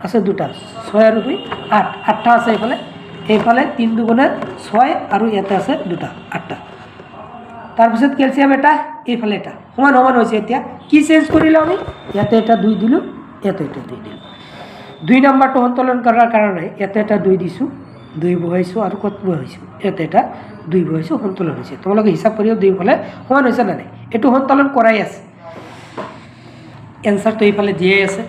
আছে 2টা, 6 আৰু 2 8, 8টা আছে এইফালে 3 2 গুণে 6 আৰু ইয়াতে আছে 2টা, 8টা। তাৰপিছত কেলছিয়াম এটা, এইফালে এটা, সমান সমান হৈছে। এতিয়া কি চেঞ্জ কৰিলোঁ আমি? ইয়াতে এটা 2 দিলোঁ, ইয়াতে এটা 2 দিলোঁ। 2 নম্বৰটো সন্তলন কৰাৰ কাৰণে ইয়াতে এটা 2 দিছোঁ, 2 বহাইছোঁ আৰু ক'ত বহাইছোঁ? ইয়াতে এটা 2 বহাইছোঁ, সন্তলন হৈছে। তোমালোকে হিচাপ কৰিও দুয়োফালে সমান হৈছে না নাই? এইটো সন্তলন কৰাই আছে। এনসাৰটো এইফালে দিয়াই আছে।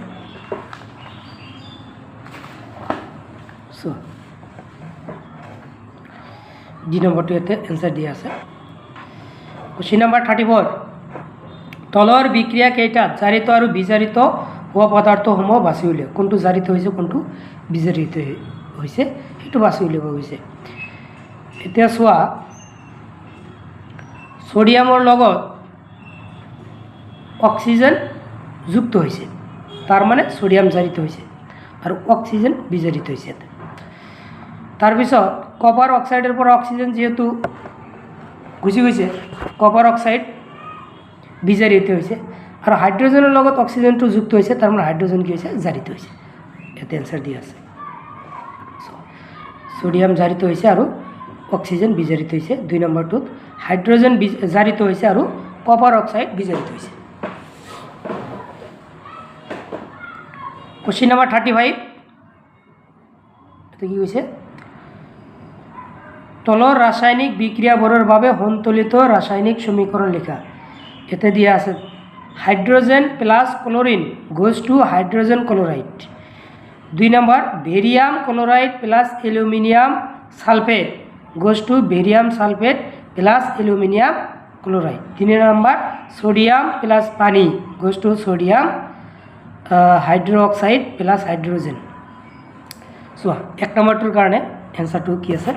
ডি নম্বৰটো ইয়াতে এনসাৰ দিয়া আছে। কোশ্চিন নম্বৰ 34, তলৰ বিক্ৰিয়া কেইটাত জাৰিত আৰু বিজাৰিত হোৱা পদাৰ্থসমূহ বাছি উলিয়াওক। কোনটো জাৰিত হৈছে, কোনটো বিজাৰিত হৈছে, সেইটো বাছি উলিয়াব গৈছে। এতিয়া চোৱা, ছ'ডিয়ামৰ লগত অক্সিজেন যুক্ত হৈছে, तार माने सोडियम जारित होइसे और अक्सिजेन बिजारित होइसे तार पिছত कपार अक्साइडर पर अक्सिजेन जेहेतु गुसि गई कपार अक्साइड बिजारित होइसे और हाइड्रोजेनर लगत अक्सिजेन तो जुक्त होइसे तार माने हाइड्रोजेन कि होइसे जारित होइसे एते आंसर दिया आछे सोडियम जारित होइसे और अक्सिजेन बिजारित होइसे 2 नम्बरटुत हाइड्रोजेन जारित होइसे और कपार अक्साइड बिजारित होइसे क्वेश्चन नम्बर 35 কি হইছে তলৰ ৰাসায়নিক বিক্ৰিয়াবোৰৰ বাবে সন্তুলিত ৰাসায়নিক সমীকৰণ লিখা এতে দিয়া আছে hydrogen plus chlorine goes to hydrogen chloride 2 number barium chloride plus aluminium sulphate goes to barium sulphate plus aluminium chloride 3 number sodium plus पानी goes to sodium hydroxide plus hydrogen चुआ 1 नम्बरटोर कारणे एन्सारटो कि आछे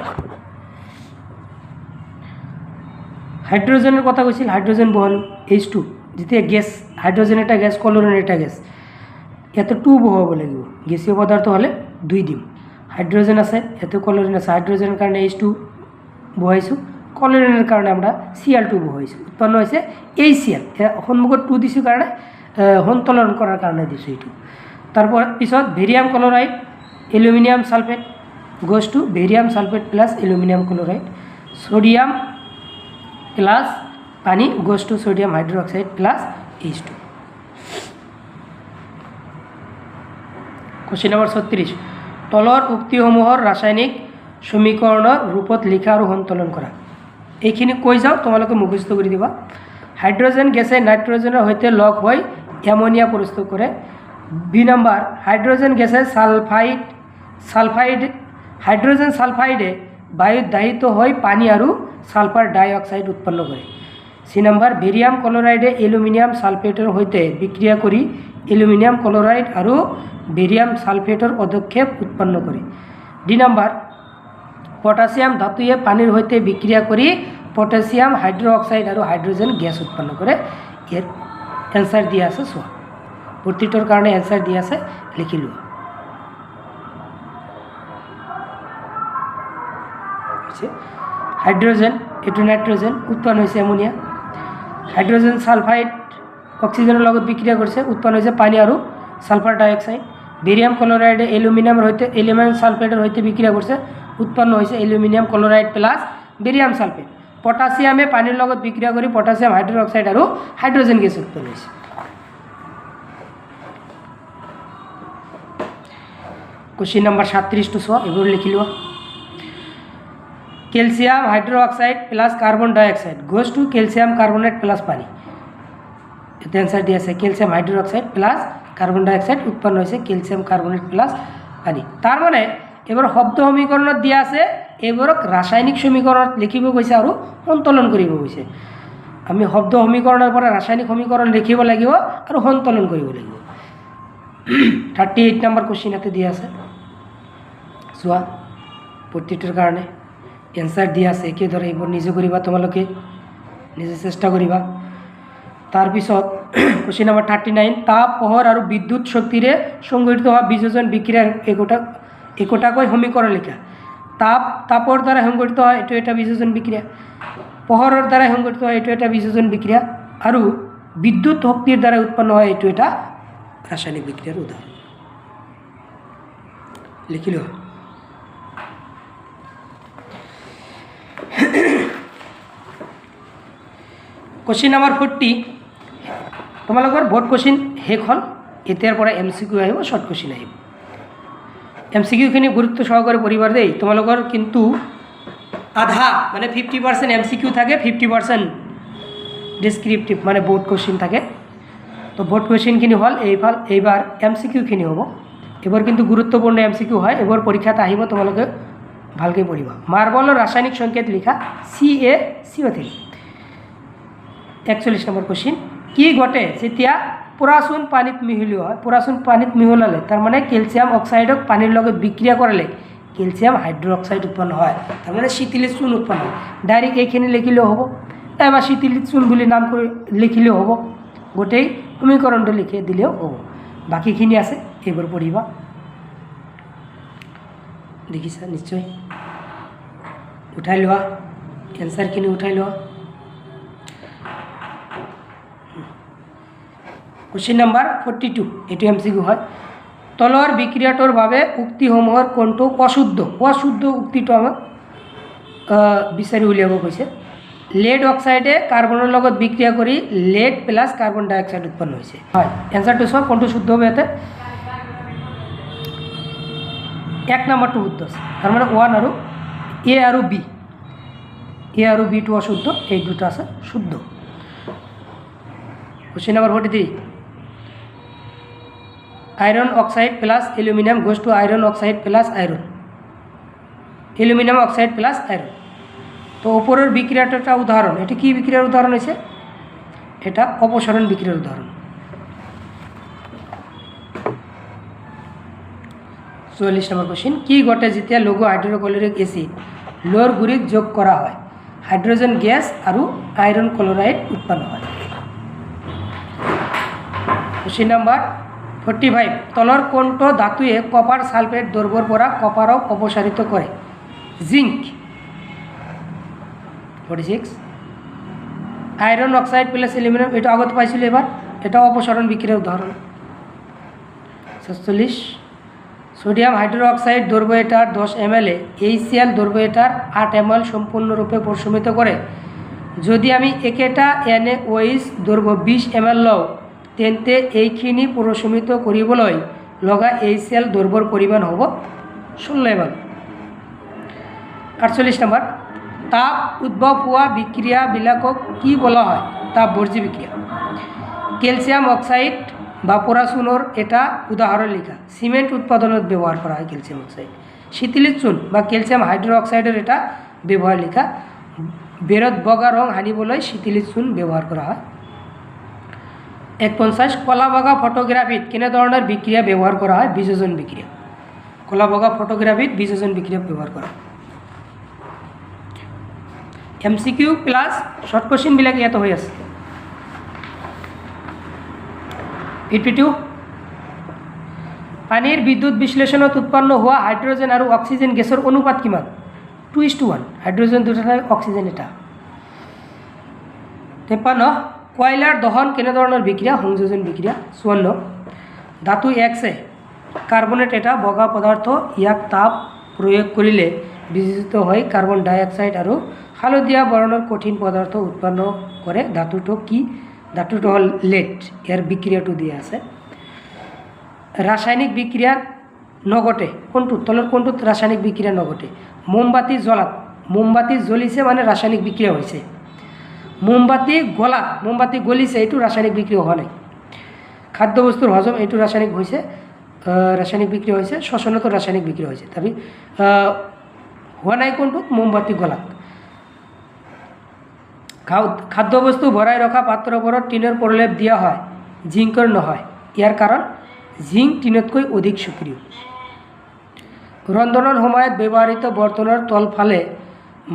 हाइड्रोजेनेर कथा কৈছিল हाइड्रोजेन बहाल H2 যেতিয়া gas hydrogen এটা गैस क्लोरिन এটা गैस ইয়াতে 2 বহাব লাগিব গেছীয় পদার্থ হলে 2 দিম হাইড্রোজেন আছে এতে ক্লোরিন আছে হাইড্রোজেনের কারণে H2 বহাইছো ক্লোরিনের কারণে আমরা Cl2 বহাইছো উৎপন্ন হইছে HCl সন্মুখত 2 দিছো কারণে সন্তলন করার কারণে দিছো এটু তারপর পিছত barium chloride aluminium sulphate goes to barium sulphate plus aluminium chloride sodium plus पानी goes to sodium hydroxide plus H2 question number 36 तलर उक्तिসমূहर रासायनिक समीकৰণৰ रूपत लिखा और सन्तुलन करा এইখিনি কৈ যাও তোমালোকে মুখস্থ কৰি দিবা हाइड्रोजेन गैसे नाइट्रोजेনৰ সৈতে লগ হৈ এমোনিয়া প্ৰস্তুত কৰে बी नम्बर हाइड्रोजेन गैसे सालफाइड हाइड्रोजेन सालफाइडे वायु दाहित हो पानी और सालफार डाइअक्साइड उत्पन्न करे सी नम्बर बेरियम क्लोराइडे एल्यूमिनियम सालफेटर होते बिक्रिया करी एल्यूमिनियम क्लोराइड और बेरियम सालफेटर पदक्षेप उत्पन्न करे डी नम्बर पटासियम धातुए पानी होते बिक्रिया करी पटासियम हाइड्रोक्साइड और हाइड्रोजेन गैस उत्पन्न करे एर एन्सार दिया आछे चुआ प्रतिटर कारण एन्सार दिया से लिखि लो हाइड्रोजेन एटू नाइट्रोजेन उत्पन्न होइसे एमोनिया हाइड्रोजेन सालफाइड अक्सिजेनर लगत बिक्रिया करছে उत्पन्न होइसे पानी और sulphur dioxide barium chloride aluminium होते एल्यूमिनियम सालफेटर होते बिक्रिया करছে उत्पन्न होइसे aluminium chloride plus barium sulphate पटासियमे पानीर लगत बिक्रिया करी पटासियम हाइड्रोक्साइड और हाइड्रोजेन गैस उत्पन्न होइसे क्वेश्चन नम्बर 37 टू 100 एगुलो लिखि लो calcium hydroxide plus carbon dioxide goes to calcium carbonate plus पानी ये आंसर दिया है calcium hydroxide plus carbon dioxide उत्पन्न होइसे कैल्शियम कार्बोनेट प्लस पानी तार माने एबार शब्द समीकरण दिया আছে एबारक रासायनिक समीकरण लिखिब কৈছে और सन्तुलन करिब কৈছে आमी शब्द समीकৰণৰ পৰা रासायनिक समीकरण लिखिब লাগিব और सन्तुलन करिब লাগিব 38 नम्बर क्वेश्चन एते दिया আছে चुआ प्रतिटर कारण एन्सार दिया আছে एकेदरे एबार निजे करिबा तोमालोके निजे चेष्टा करिबा तार पिছত क्वेश्चन नम्बर 39 ताप पोहर और विद्युत शक्तिरे संघटित हवा वियोजन बिक्रियार एकटाকৈ समीकरण लिखा तापर द्वारा संघटित হয় एटु एटा वियोजन बिक्रिया पोहरर द्वारा संघटित হয় एटु एटा वियोजन बिक्रिया और विद्युत शक्तिर द्वारा उत्पन्न হয় एटु एटा रासायनिक बिक्रियार उदाहरण लिखि लो क्वेश्चन नम्बर 40 तुम्हारे बोर्ड क्वेश्चन शेष हल एतियार पर MCQ आहिब शर्ट क्वेश्चन आहिब MCQ खिनि गुरुत्व सहकारे पढ़िबार देई तुम्हारे किन्तु आधा माने 50% MCQ थाके 50% डिस्क्रिप्टिव माने बोर्ड क्वेश्चन थाके तो बोर्ड क्वेश्चन खिनि हल एबार MCQ खिनि हबो एबार किन्तु गुरुत्वपूर्ण MCQ है एबार परीक्षात आहिब तुम्हारे भालके पढ़िबा मार्बलर रासायनिक संकेत लिखा CaCO3 41 नम्बर क्वेश्चन कि घटे जेतिया पोरासुन पानीत मिहलिया है पोरासुन पानीत मिहलाले तार माने कैल्शियम अक्साइडक पानीर लगे बिक्रिया कराले कैल्शियम हाइड्रोक्साइड उत्पन्न है तार माने शीतलित चून उत्पन्न है डायरेक्ट एखिनि लिखिले हबो एबा शीतलित चून बुली नाम करे लिखिले हबो गोटेई समीकरणটো लिखे दिलेও हबो বাকীখিনি আছে এইবোৰ পঢ়িবা দেখিছা নিশ্চয় উঠাই লোৱা এনসাৰখিনি উঠাই লোৱা কোশ্চিন নাম্বাৰ 42 এটো এমসিকিউ হয় তলৰ বিক্ৰিয়াটোৰ বাবে উক্তিসমূহৰ কোনটো অশুদ্ধ উক্তিটো আমাক বিচাৰি উলিয়াব কৈছে लेड অক্সাইডে কার্বনের লগত বিক্রিয়া করে लेड প্লাস কার্বন ডাই অক্সাইড উৎপন্ন হয়েছে হয় এনসারটা সব কোনটো শুদ্ধ হবে এতে এক নম্বরটা শুদ্ধ আছে তার মানে 1 আর এ আর বি টু অশুদ্ধ এই দুটো আছে শুদ্ধ question number 43 iron oxide plus aluminium goes to iron oxide plus iron aluminium oxide plus iron তো ওপরের বিক্রিয়াটা উদাহরণ এটা কি বিক্রিয়ার উদাহরণ হয়েছে এটা অপসারণ বিক্রিয়ার উদাহরণ 44 নম্বর কোশ্চেন কি ঘটে যেতিয়া লঘু হাইড্রোক্লোরিক এসিড লোর গুড়িত যোগ করা হয় হাইড্রোজেন গ্যাস আর আয়রন ক্লোরাইড উৎপন্ন হয় কোশ্চেন নাম্বার 45 তলর কোনটো ধাতুয়ে কপার সালফেট দ্রব্যর পরা কপারক অপসারিত করে zinc 46 iron oxide plus aluminium এটা আগত পাইছিল এবার এটা অপসারণ বিক্রিয়ার উদাহরণ 47 সোডিয়াম হাইড্রো অক্সাইড দ্রব্য এটার 10 ml HCl দ্রব্য এটার 8 ml সম্পূর্ণরূপে প্রশমিত করে যদি আমি একেটা NaOH দ্রব্য 20 ml লও তেন্তে এইখিনি প্রশমিত কৰিবলৈ লগা HCl দ্রব্যর পরিমাণ হব 16 ml 48 নম্বর তাপ উদ্ভব হওয়া বিক্রিয়াবিলাকক কি বলা হয় তাপবর্জি বিক্রিয়া ক্যালসিয়াম অক্সাইড বা পৰাচুনৰ এটা উদাহরণ লিখা সিমেন্ট উৎপাদনত ব্যবহার করা হয় ক্যালসিয়াম অক্সাইড শীতলিত চুন বা ক্যালসিয়াম হাইড্রো অক্সাইডের এটা ব্যবহার লিখা বেরত বগা রং হানিবলৈ শীতলিত চুন ব্যবহার করা হয় 51 কলা বগা ফটোগ্রাফিত কেনে ধরনের বিক্রিয়া ব্যবহার করা হয় বিযোজন বিক্রিয়া কলা বগা ফটোগ্রাফিত বিযোজন বিক্রিয়া ব্যবহার করা এমসিকিউ প্লাস শর্ট কোশ্চিন বিলাক ইয়াত হৈ আছে 82 পানীৰ বিদ্যুৎ বিশ্লেষণত উৎপন্ন হোৱা হাইড্ৰোজেন আৰু অক্সিজেন গেছৰ অনুপাত কিমান 2:1 হাইড্ৰোজেন দুটা অক্সিজেন এটা 53 কয়লাৰ দহন কেনে ধৰণৰ বিক্ৰিয়া সংযোজন বিক্ৰিয়া 54 ধাতু এক্সে কাৰ্বনেট এটা বগা পদাৰ্থ ইয়াক তাপ প্ৰয়োগ কৰিলে বিজিত হয় কাৰ্বন ডাই অক্সাইড আৰু হালধীয়া বৰ্ণৰ কঠিন পদাৰ্থ উৎপন্ন কৰে ধাতুটো কি ধাতুটো হল লেড এৰ বিক্ৰিয়াটো দিয়া আছে ৰাসায়নিক বিক্ৰিয়া নঘটে কোনটো তলৰ কোনটোত ৰাসায়নিক বিক্ৰিয়া নঘটে মোমবাতি জ্বলাত মোমবাতি জ্বলিছে মানে ৰাসায়নিক বিক্ৰিয়া হৈছে মোমবাতি গলিছে এইটো ৰাসায়নিক বিক্ৰিয়া হোৱা নাই খাদ্যবস্তুৰ হজম এইটো ৰাসায়নিক হৈছে ৰাসায়নিক বিক্ৰিয়া হৈছে শ্বসনতো ৰাসায়নিক বিক্ৰিয়া হৈছে তবে হোৱা নাই কোনটোত মোমবাতি গলাত খাদ্যবস্তু ভৰাই ৰখা পাত্ৰৰ ওপৰত টিনৰ প্ৰলেপ দিয়া হয় জিংকৰ নহয় ইয়াৰ কাৰণ জিংক টিনতকৈ অধিক সক্ৰিয় ৰন্ধনৰ সময়ত ব্যৱহৃত বৰ্তনৰ তলফালে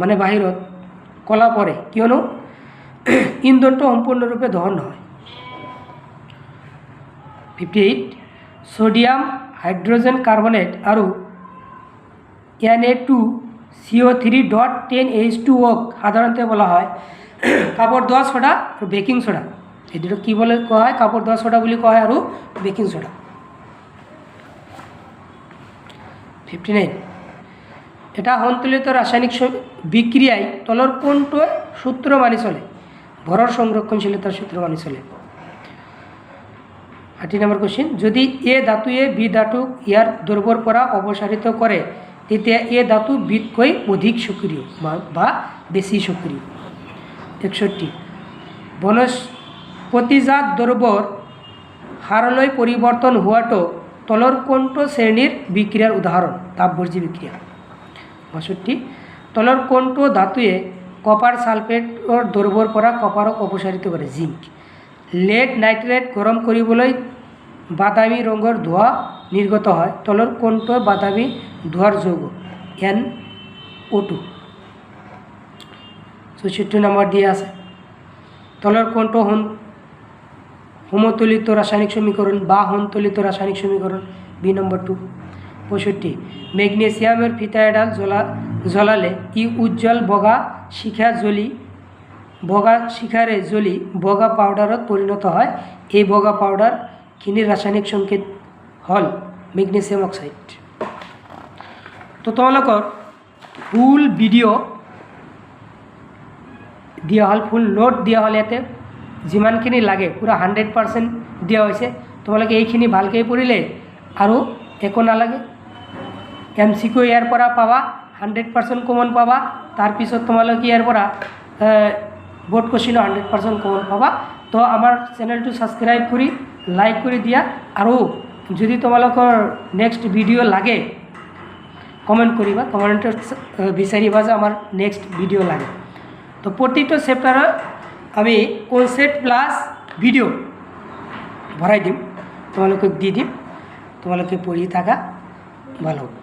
মানে বাহিৰত কলা পৰে কিয়নো ইন্ধনটো সম্পূৰ্ণৰূপে দহন নহয় 58 সোডিয়াম হাইড্ৰোজেন কাৰ্বনেট আৰু Na2CO3.10H2O সাধাৰণতে বলা হয় কাপড় ধোয়া সোডা আর বেকিং সোডা এই দুটো কি বলে কোয়া হয় কাপড় ধোয়া সোডা বলে কোয়া হয় আর বেকিং সোডা 59 এটা সন্তুলিত রাসায়নিক বিক্রিয়ায় তলৰ কোনটো সূত্ৰ মানি চলে ভৰৰ সংৰক্ষণশীলতাৰ সূত্ৰ মানি চলে 80 নম্বৰ কোশ্চেন যদি এ ধাতুয়ে বি ধাতুক ইয়াৰ দ্ৰব্যৰ পৰা অপসাৰিত কৰে তেতিয়া এ ধাতু বিতকৈ অধিক সক্ৰিয় বা বেশি সক্ৰিয় 61 বনস্পতিজাত দ্ৰব্যৰ হাৰলৈ পৰিৱৰ্তন হোৱাটো তলৰ কোনটো শ্ৰেণীৰ বিক্ৰিয়াৰ উদাহৰণ তাপবৰ্জি বিক্ৰিয়া 62 তলৰ কোনটো ধাতুয়ে কপাৰ সালফেটৰ দ্ৰব্যৰ পৰা কপাৰক অপসাৰিত কৰে জিংক লেড নাইট্ৰেট গৰম কৰিবলৈ বাদামী ৰঙৰ ধোঁৱা নিৰ্গত হয় তলৰ কোনটো বাদামী ধোঁৱাৰ যৌগ NO2 64 নম্বৰ দিয়া আছে তলৰ কোনটো হোমোতলিত রাসায়নিক সমীকরণ বা হন্তলিত রাসায়নিক সমীকরণ বি নম্বর 2। 65 ম্যাগনেসিয়ামের ফিতা এডাল জ্বলালে ই উজ্জ্বল বগা শিখারে জ্বলি বগা পাউডারত পরিণত হয়। এই বগা পাউডার খিনির রাসায়নিক সংকেত হল মেগনেছিয়াম অক্সাইড। তো তোমালোকৰ ফুল ভিডিঅ' দিয়া হ'ল, ফুল নোট দিয়া হ'ল, ইয়াতে যিমানখিনি লাগে পূৰা 100% দিয়া হৈছে। তোমালোকে এইখিনি ভালকৈ পঢ়িলে আৰু একো নালাগে। MCQ ইয়াৰ পৰা পাবা, 100% কমন পাবা। তাৰপিছত তোমালোকে ইয়াৰ পৰা বোৰ্ড কোশ্চিনও 100% কমন পাবা। তো আমাৰ চ্যানেলটো সাবস্ক্ৰাইব কৰি লাইক কৰি দিয়া, আৰু যদি তোমালোকৰ নেক্সট ভিডিঅ' লাগে কমেণ্ট কৰিবা, কমেণ্টত বিচাৰিবা যে আমাৰ নেক্সট ভিডিঅ' লাগে। তো প্ৰতিটো চেপ্টাৰত আমি কনচেপ্ট প্লাছ ভিডিঅ' ভৰাই দিম, তোমালোকক দি দিম, তোমালোকে পঢ়ি থাকা, ভালো।